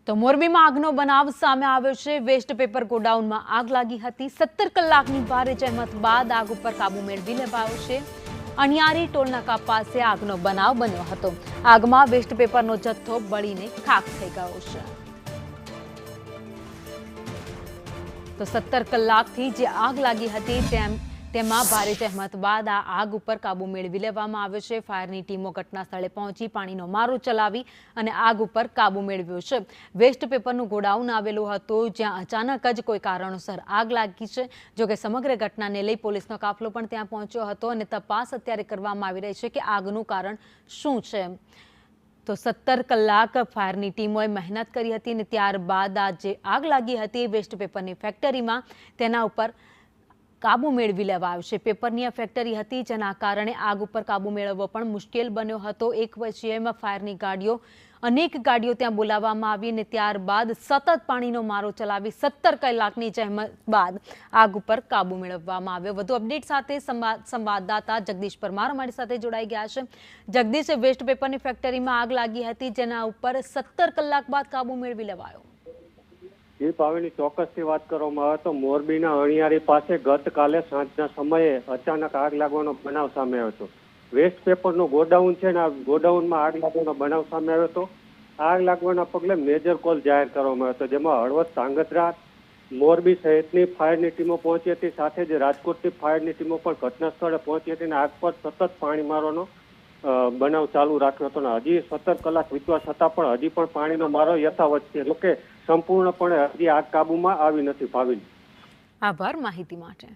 તો મોરબીમાં આગનો બનાવ સામે આવ્યો છે। વેસ્ટ પેપર ગોડાઉનમાં આગ લાગી હતી। 17 કલાકની ભારે જહેમત બાદ આગ ઉપર કાબુ મેળવી લેવાયો છે। અણિયારી ટોલનાકા પાસે આગનો બનાવ બન્યો હતો। આગમાં વેસ્ટ પેપરનો જથ્થો બળીને ખાખ થઈ ગયો છે। તો 17 કલાકથી જે આગ લાગી હતી તેમાં ભારે જહેમત બાદ આ આગ ઉપર કાબુ મેળવી લેવામાં આવ્યો છે। ફાયરની ટીમો ઘટના સ્થળે પહોંચી પાણીનો મારો ચલાવી અને આગ ઉપર કાબુ મેળવ્યો છે। વેસ્ટ પેપરનું ગોડાઉન આવેલું હતું જ્યાં અચાનક જ કોઈ કારણોસર આગ લાગી છે। જોકે સમગ્ર ઘટનાને લઈ પોલીસનો કાફલો પણ ત્યાં પહોંચ્યો હતો અને તપાસ અત્યારે કરવામાં આવી રહી છે કે આગનું કારણ શું છે। તો 17 કલાક ફાયરની ટીમોએ મહેનત કરી હતી અને ત્યારબાદ આ જે આગ લાગી હતી વેસ્ટ પેપરની ફેક્ટરીમાં તેના ઉપર કાબુ મેળવી લેવાયો છે। પેપરની આ ફેક્ટરી હતી જેના કારણે આગ ઉપર કાબુ મેળવવો પણ મુશ્કેલ બન્યો હતો। એક પછી એમાં ફાયરની ગાડીઓ અનેક ગાડીઓ ત્યાં બોલાવવામાં આવી અને ત્યારબાદ સતત પાણીનો મારો ચલાવી 17 કલાકની જહેમત બાદ આગ ઉપર કાબુ મેળવવામાં આવ્યો। વધુ અપડેટ સાથે સંવાદદાતા જગદીશ પરમાર અમારી સાથે જોડાઈ ગયા છે। જગદીશ, વેસ્ટ પેપરની ફેક્ટરીમાં આગ લાગી હતી જેના ઉપર 17 કલાક બાદ કાબુ મેળવી લેવાયો। જી પાવેની ચોક્કસથી વાત કરવામાં આવે તો મોરબીના અણિયારી પાસે ગતકાલે સાંજના સમયે અચાનક આગ લાગવાનો બનાવ સામે આવ્યો હતો। વેસ્ટ પેપરનું ગોડાઉન છે ને આ ગોડાઉનમાં આગ લાગવાનો બનાવ સામે આવ્યો હતો। આગ લાગવાના પગલે મેજર કોલ જાહેર કરવામાં આવ્યો હતો જેમાં હળવદ, ધાંગધ્રા, મોરબી સહિતની ફાયરની ટીમો પહોંચી હતી। સાથે જ રાજકોટની ફાયરની ટીમો પણ ઘટના સ્થળે પહોંચી હતી અને આગ પર સતત પાણી મારવાનો બનાવ ચાલુ રાખ્યો હતો। હજી 17 કલાક વીતવા છતાં પણ હજી પણ પાણીનો મારો યથાવત છે। એટલે કે સંપૂર્ણપણે હજી આગ કાબુમાં આવી નથી। ભાવિન, આભાર માહિતી માટે।